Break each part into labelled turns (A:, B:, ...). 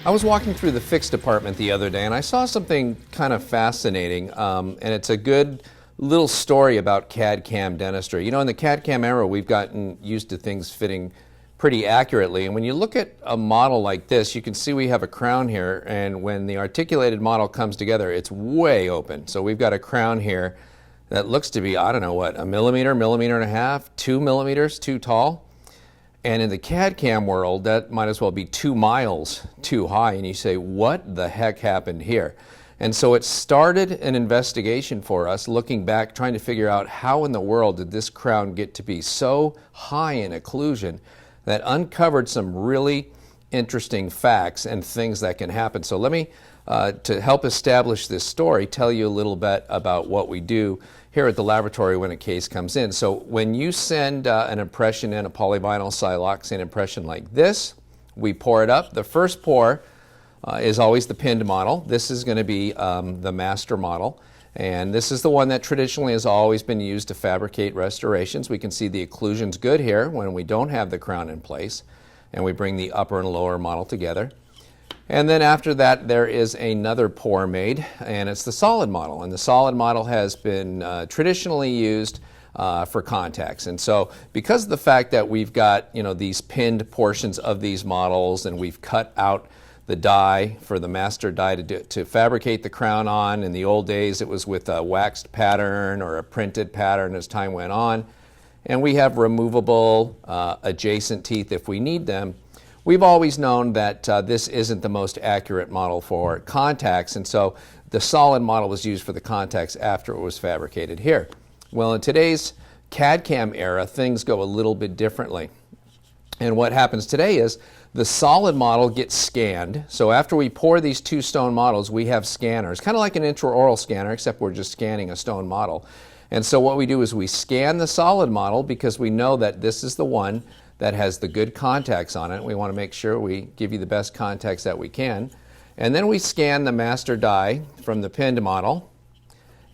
A: I was walking through the fix department the other day and I saw something kind of fascinating, and it's a good little story about CAD/CAM dentistry. You know, in the CAD/CAM era, we've gotten used to things fitting pretty accurately, and when you look at a model like this, you can see we have a crown here, and when the articulated model comes together, it's way open. So we've got a crown here that looks to be, I don't know what, a millimeter, millimeter and a half, 2 millimeters too tall. And in the CAD/CAM world, that might as well be 2 miles too high. And you say, what the heck happened here? And so it started an investigation for us, looking back, trying to figure out how in the world did this crown get to be so high in occlusion, that uncovered some really interesting facts and things that can happen. So let me, to help establish this story, tell you a little bit about what we do here at the laboratory when a case comes in. So when you send an impression in, a polyvinyl siloxane impression like this, we pour it up. The first pour is always the pinned model. This is going to be the master model. And this is the one that traditionally has always been used to fabricate restorations. We can see the occlusion's good here when we don't have the crown in place. And we bring the upper and lower model together. And then after that, there is another pour made, and it's the solid model. And the solid model has been traditionally used for contacts. And so because of the fact that we've got, you know, these pinned portions of these models, and we've cut out the die for the master die to fabricate the crown on. In the old days, it was with a waxed pattern or a printed pattern as time went on. And we have removable adjacent teeth if we need them. We've always known that this isn't the most accurate model for contacts, and so the solid model was used for the contacts after it was fabricated here. Well, in today's CAD/CAM era, things go a little bit differently. And what happens today is the solid model gets scanned. So after we pour these 2 stone models, we have scanners, kind of like an intraoral scanner, except we're just scanning a stone model. And so what we do is we scan the solid model because we know that this is the one that has the good contacts on it. We want to make sure we give you the best contacts that we can. And then we scan the master die from the pinned model,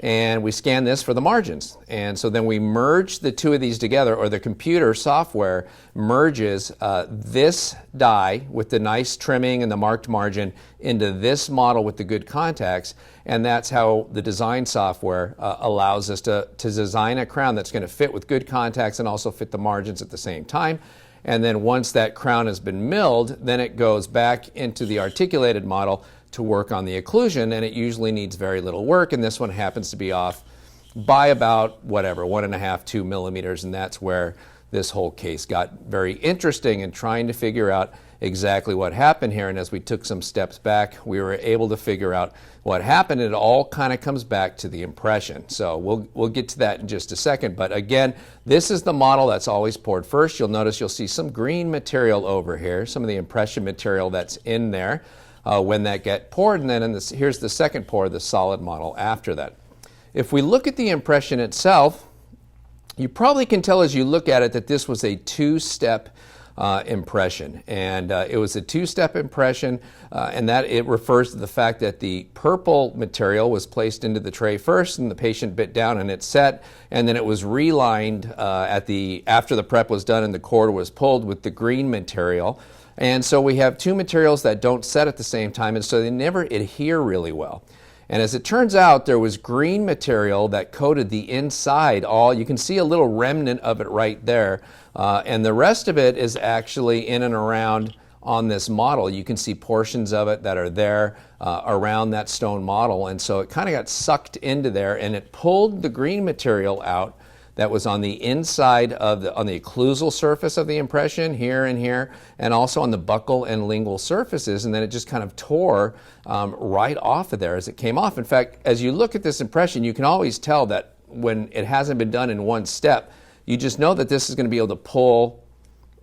A: and we scan this for the margins. And so then we merge the 2 of these together, or the computer software merges this die with the nice trimming and the marked margin into this model with the good contacts. And that's how the design software allows us to design a crown that's going to fit with good contacts and also fit the margins at the same time. And then once that crown has been milled, then it goes back into the articulated model to work on the occlusion, and it usually needs very little work, and this one happens to be off by about, whatever, 1.5, 2 millimeters, and that's where this whole case got very interesting in trying to figure out exactly what happened here. And as we took some steps back, we were able to figure out what happened. It all kind of comes back to the impression. So we'll get to that in just a second. But again, this is the model that's always poured first. You'll notice you'll see some green material over here, some of the impression material that's in there when that get poured. And then here's the second pour, the solid model after that. If we look at the impression itself, you probably can tell as you look at it that this was a 2-step impression, and it was a 2-step impression, and that it refers to the fact that the purple material was placed into the tray first, and the patient bit down and it set, and then it was relined after the prep was done and the cord was pulled with the green material. And so we have 2 materials that don't set at the same time, and so they never adhere really well. And as it turns out, there was green material that coated the inside all. You can see a little remnant of it right there. And the rest of it is actually in and around on this model. You can see portions of it that are there around that stone model. And so it kind of got sucked into there, and it pulled the green material out that was on the inside of on the occlusal surface of the impression, here and here, and also on the buccal and lingual surfaces, and then it just kind of tore right off of there as it came off. In fact, as you look at this impression, you can always tell that when it hasn't been done in one step, you just know that this is going to be able to pull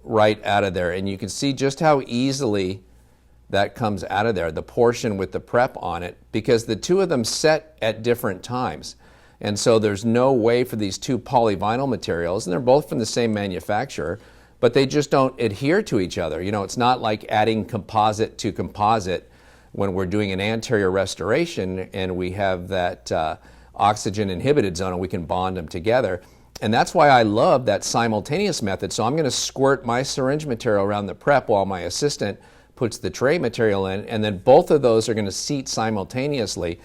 A: right out of there, and you can see just how easily that comes out of there, the portion with the prep on it, because the 2 of them set at different times. And so there's no way for these 2 polyvinyl materials, and they're both from the same manufacturer, but they just don't adhere to each other. You know, it's not like adding composite to composite when we're doing an anterior restoration and we have that oxygen inhibited zone and we can bond them together. And that's why I love that simultaneous method. So I'm going to squirt my syringe material around the prep while my assistant puts the tray material in, and then both of those are going to seat simultaneously.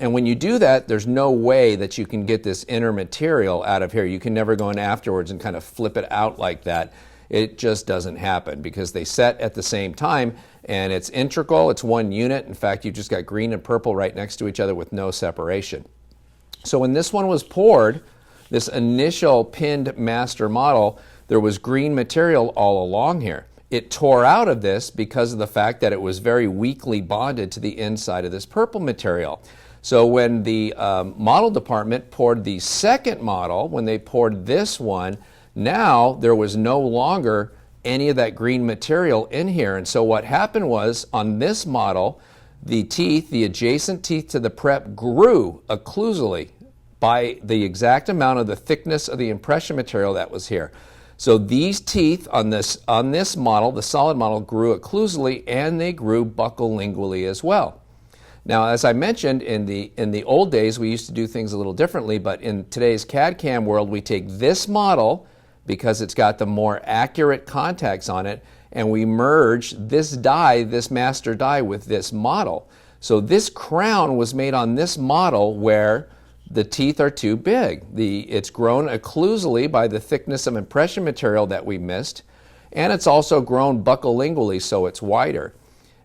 A: And when you do that, there's no way that you can get this inner material out of here. You can never go in afterwards and kind of flip it out like that. It just doesn't happen because they set at the same time, and it's integral. It's one unit. In fact, you've just got green and purple right next to each other with no separation. So when this one was poured, this initial pinned master model, there was green material all along here. It tore out of this because of the fact that it was very weakly bonded to the inside of this purple material. So when the model department poured the second model, when they poured this one, now there was no longer any of that green material in here. And so what happened was, on this model, the teeth, the adjacent teeth to the prep, grew occlusally by the exact amount of the thickness of the impression material that was here. So these teeth on this model, the solid model, grew occlusally, and they grew buccolingually as well. Now, as I mentioned, in the old days, we used to do things a little differently, but in today's CAD/CAM world, we take this model, because it's got the more accurate contacts on it, and we merge this die, this master die, with this model. So this crown was made on this model where the teeth are too big. It's grown occlusally by the thickness of impression material that we missed, and it's also grown buccolingually, so it's wider.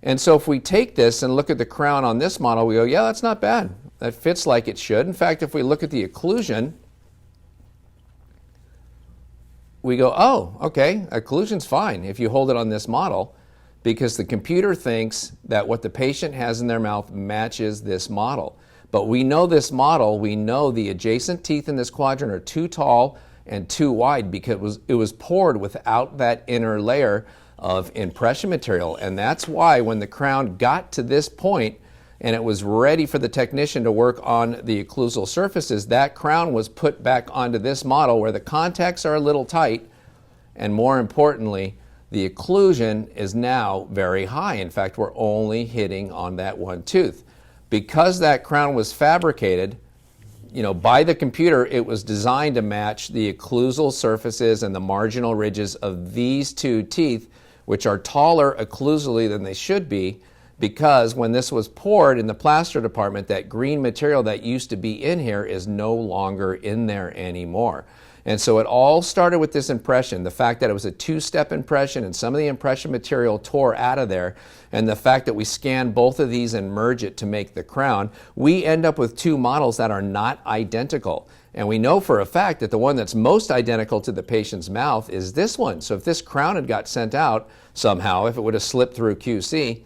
A: And so if we take this and look at the crown on this model, we go, yeah, that's not bad. That fits like it should. In fact, if we look at the occlusion, we go, oh, okay, occlusion's fine if you hold it on this model, because the computer thinks that what the patient has in their mouth matches this model. But we know this model, we know the adjacent teeth in this quadrant are too tall and too wide because it was poured without that inner layer of impression material. And that's why when the crown got to this point and it was ready for the technician to work on the occlusal surfaces, that crown was put back onto this model where the contacts are a little tight, and more importantly, the occlusion is now very high. In fact, we're only hitting on that one tooth. Because that crown was fabricated, by the computer, it was designed to match the occlusal surfaces and the marginal ridges of these two teeth, which are taller occlusally than they should be, because when this was poured in the plaster department, that green material that used to be in here is no longer in there anymore. And so it all started with this impression, the fact that it was a two-step impression and some of the impression material tore out of there, and the fact that we scanned both of these and merge it to make the crown, we end up with two models that are not identical. And we know for a fact that the one that's most identical to the patient's mouth is this one. So if this crown had got sent out somehow, if it would have slipped through QC,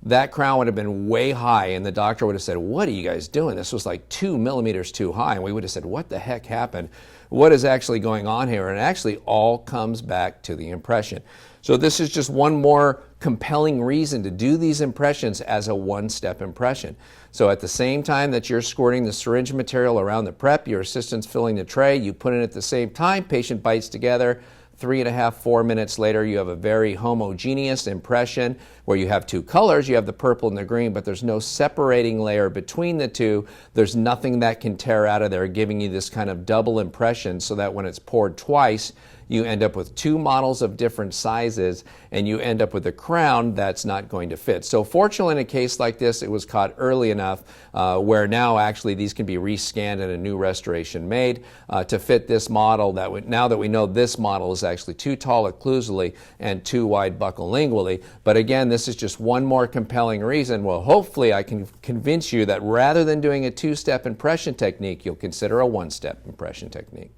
A: that crown would have been way high, and the doctor would have said, what are you guys doing? This was like 2 millimeters too high. And we would have said, what the heck happened? What is actually going on here? And it actually all comes back to the impression. So this is just one more compelling reason to do these impressions as a one-step impression. So at the same time that you're squirting the syringe material around the prep, your assistant's filling the tray, you put it at the same time, patient bites together, 3.5, 4 minutes later, you have a very homogeneous impression where you have two colors. You have the purple and the green, but there's no separating layer between the two. There's nothing that can tear out of there, giving you this kind of double impression so that when it's poured twice, you end up with two models of different sizes, and you end up with a crown that's not going to fit. So fortunately, in a case like this, it was caught early enough where now actually these can be rescanned and a new restoration made to fit this model. Now that we know this model is actually too tall occlusally and too wide buccolingually. But again, this is just one more compelling reason. Well, hopefully I can convince you that rather than doing a two-step impression technique, you'll consider a one-step impression technique.